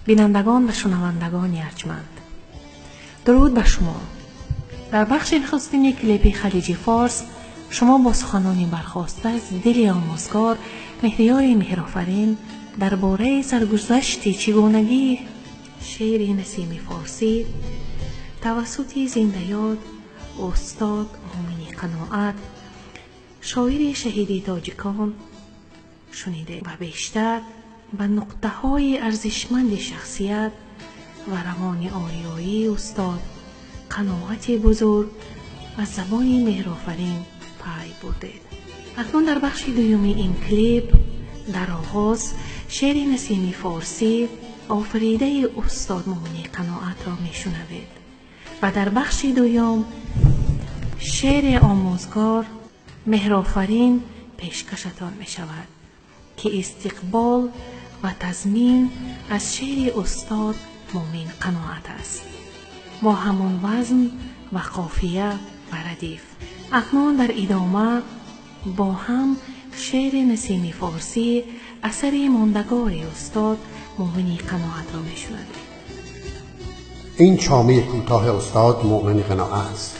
بینندگان و شنوندگان ارجمند، درود بر شما. در بخش نخستین کلیپ خلیج فارس شما با سخنانی برخواسته از دل آموزگار مهریار مهرآفرین درباره سرگذشت چگونگی شعر نسیم فارسی توسط زنده یاد استاد مومنی قناعت، شاعر شهید تاجیکان شنیده و بیشتر به نقطه‌های ارزشمند شخصیت و روان آریایی استاد قناعت بزرگ از زبان مهرآفرین پی بردید. اکنون در بخش دوم این کلیپ در آغاز شعر نسیم فارسی آفریده استاد مومنی قناعت را میشنوید و در بخش دوم شعر آموزگار مهرآفرین پیشکشتان می شود که استقبال و تضمین از شعر استاد مومن قناعت است با همان وزن و قافیه و ردیف. اکنون در ادامه با هم شعر نسیم فارسی اثر ماندگار استاد مومنی قناعت را میشنوید. این چامه کوتاه استاد مومن قناعت است.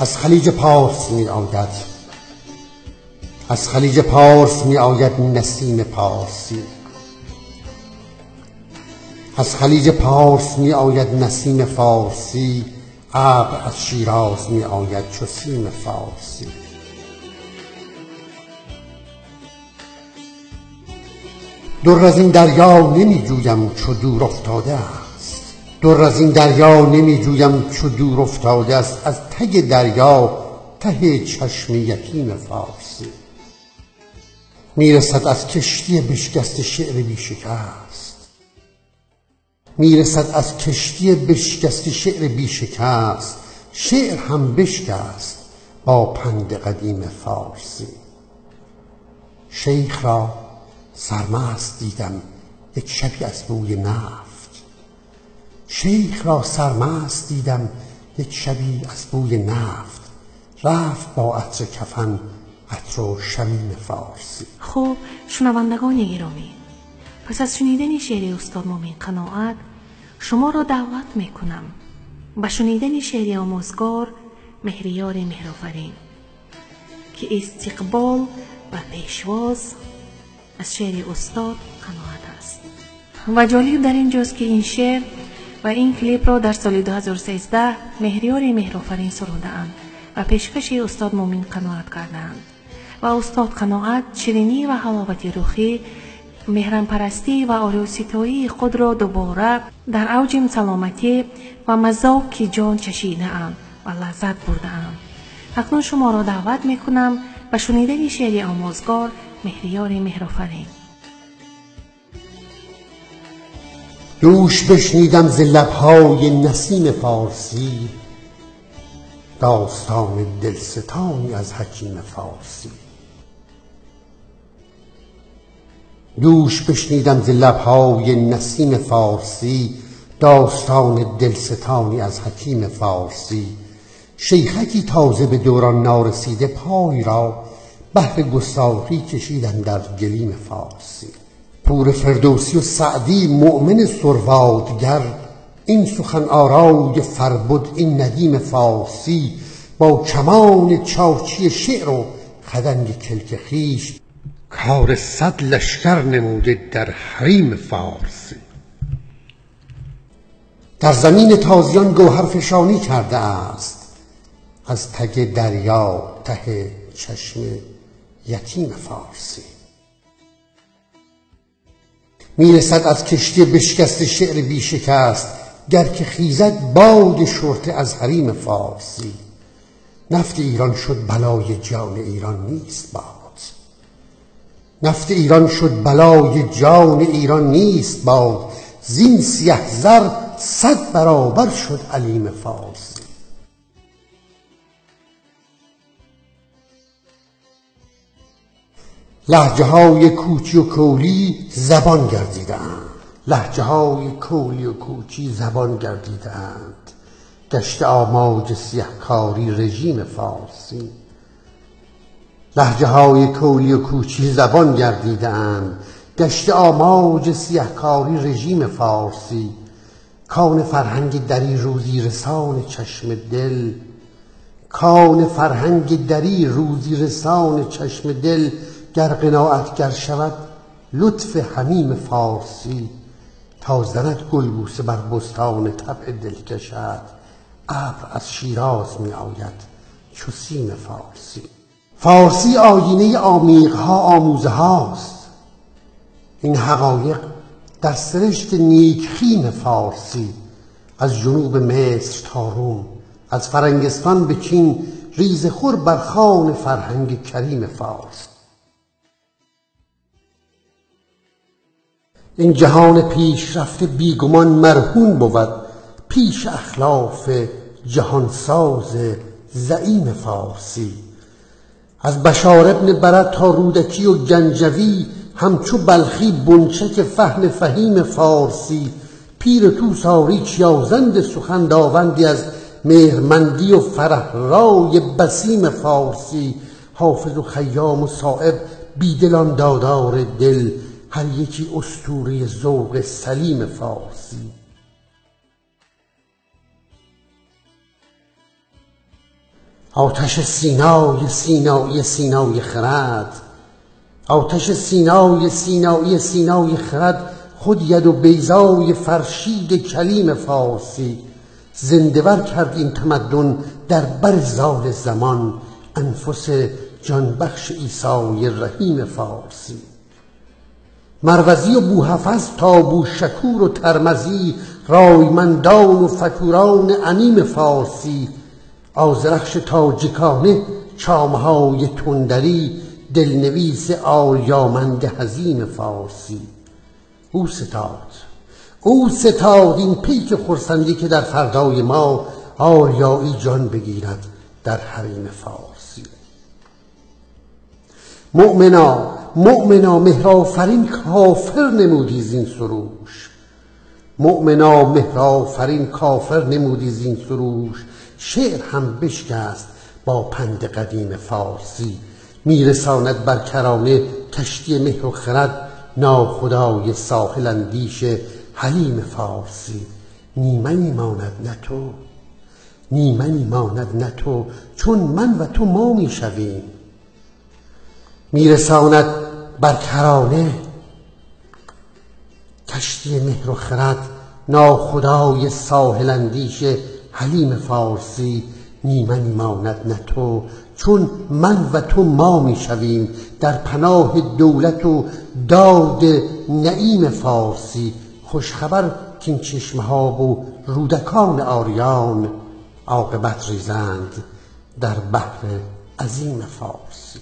از خلیج پارس می آید، از خلیج پارس می آید نسیم پارسی، از خلیج پارس می آید نسیم فارسی، ابر از شیراز می آید چو سیم فارسی. در از این دریا نمی جویم چو دور افتاده است، در از این دریا نمی جویم چو دور افتاده است، از ته دریا ته چشم یتیم فارسی. میرسد از کشتی بشکست شعر بی شکست، میرسد از کشتی بشکست شعر بی شکست، شعر هم بشکست با پند قدیم فارسی. شیخ را سرمست دیدم یک شبی از بوی نفت، شیخ را سرمست دیدم یک شبی از بوی نفت، رفت با عطر کفن عطر و شمیم فارسی. خب شنوندگان گرامی، پس از شنیدن شعر استاد مومن قناعت شما را دعوت میکنم به شنیدن شعر آموزگار مهریار مهرآفرین که استقبال و پیشواز از شعر استاد قناعت است. و جالب در اینجاست که این شعر و این کلیپ را در سال 2013 مهریار مهرآفرین سروده‌اند و پیشکش استاد مومن قناعت کردند و استاد قناعت شیرینی و حلاوت روحی، مهران پرستی و آریوسیتایی خود را دوباره در اوج سلامتی و مذاق جان چشیده‌اند و لذت برده‌اند. اکنون شما را دعوت میکنم به شنیدن شعر آموزگار مهریار مهرآفرین. دوش بشنیدم ز لب‌های نسیم فارسی، داستان دلستانی از حکیم فارسی. دوش بشنیدم ز لب‌های نسیم فارسی، داستان دلستانی از حکیم فارسی. شیخکی تازه به دوران نارسیده پای را بهر گستاخی کشیدن در گلیم فارسی. پور فردوسی و سعدی مؤمن سروادگر، این سخن آرای فربد این ندیم فارسی. با کمان چاچی شعر و خدنگ کلک خویش، کار 100 لشکر نموده در حریم فارسی. در زمین تازیان گوهر فشانی کرده است، از تگ دریا ته چشم یتیم فارسی. میرسد از کشتی بشکست شعر بی شکست، گر که خیزد باد شرطه از حریم فارسی. نفت ایران شد بلای جان ایران نیست باد، نفت ایران شد بلای جان ایران نیست باد. زین سیه زر 100 برابر شد علیم فارسی. لهجه های کوچی و کولی زبان گردیده‌اند، لهجه های کولی و کوچی زبان گردیده‌اند. گشت آماج سیهکاری رژیم فارسی. لهجه های کولی و کوچی زبان گردیده‌اند، گشته آماج سیهکاری رژیم فارسی. کان فرهنگ دری روزی رسان چشم دل، کان فرهنگ دری روزی رسان چشم دل. گر قناعتگر شود لطف حمیم فارسی، تا زند گلبوسه بر بستان طبع دل کشد. ابر از شیراز می آید چو سیم فارسی. فارسی آیینه عمیق‌ها آموزه هاست. این حقایق در سرشت نیکخیم فارسی، از جنوب مصر تا روم، از فرنگستان به چین، ریزه خور بر خوان فرهنگ کریم فارس. این جهان پیشرفته بیگمان مرهون بود پیش اخلاف جهانساز زعیم فارسی. از بشار ابن برد تا رودکی و گنجوی، همچو بلخی بنچک فهم فهیم فارسی. پیر توساری چیازند سخن داوندی، از مهرمندی و فرهرای بسیم فارسی. حافظ و خیام و صائب بیدلان دادار دل، هر یکی اسطوره ذوق سلیم فارسی. آتش سینای سینایی سینای خرد، آتش سینای سینایی سینای خرد. خود ید و بیضای فرشید کلیم فارسی. زنده‌ور کرد این تمدن در بر زال زمان، انفس جانبخش عیسی رحیم فارسی. مروزی و بوحفظ تا بوشکور و ترمذی، رایمندان و فکوران عنیم فارسی. آذرخش تاجیکانه چامهای تندری، دلنویس آریامند حزیم فارسی. او ستاد این پیک خرسندی، که در فردای ما آریایی جان بگیرد در حریم فارسی. مؤمنا مهرآفرین کافر نمودی زین سروش، مؤمنا مهرآفرین کافر نمودی زین سروش. شعر هم بشکست با پند قدیم فارسی، میرساند بر کرانه کشتی مهر و خرد. ناخدای ساحل اندیش حلیم فارسی. نیمنی ماند نه تو، چون من و تو ما میشویم. میرساند بر کرانه کشتی مهر و خرد، ناخدای ساحل اندیش حلیم فارسی. نیمنی ماند نه تو، چون من و تو ما میشویم. در پناه دولت و داد نعیم فارسی. خوشخبر کین چشمه ها و رودکان آریان، عاقبت ریزند در بحر عظیم فارسی.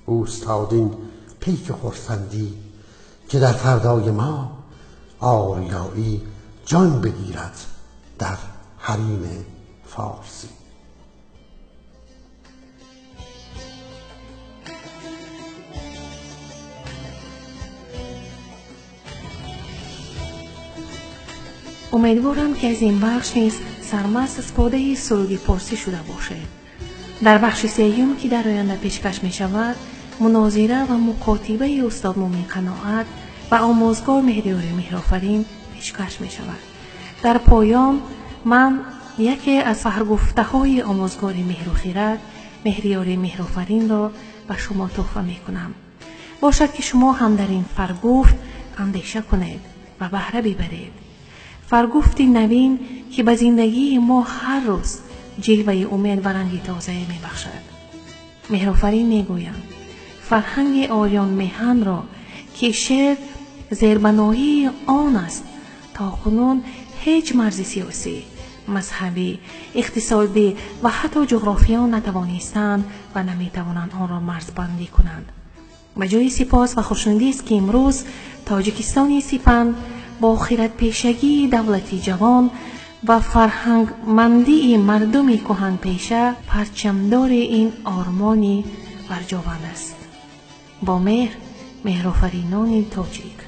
اوستادین پیک خرسندی، که در فردای ما آریایی جان بگیرد در حریم فارسی. امیدوارم که از این بخش نیز سرمست استفاده سرودی پارسی شده باشد. در بخش سوم که در آینده پیشکش می شود، مناظره و مکاتبه استاد مومن قناعت و آموزگار مهریاری مهرآفرین پیشکش می شود. در پایان من یکی از سحرگفته های آموزگار مهر و خیرت مهریاری مهرآفرین را به شما تحفه می کنم. باشد که شما هم در این فرگفت اندیشه کنید و بهره ببرید. فرگفتی نوین که به زندگی ما هر روز جلوه امید و رنگ تازه می بخشد. مهرآفرین می گویم فرهنگ آریان میهن را که شعر زیربنایی آن است، تا کنون هیچ مرز سیاسی، مذهبی، اقتصادی و حتی جغرافیایی نتوانستند و نمیتوانند آن را مرزبندی کنند. به جای سپاس و خوشنودی است که امروز تاجیکستان سپند با خیرت پیشگی دولتی جوان و فرهنگ مندی مردمی کهن پیشه پرچمدار این آرمانی برجاوند است. با مهرآفرینان تاجیک.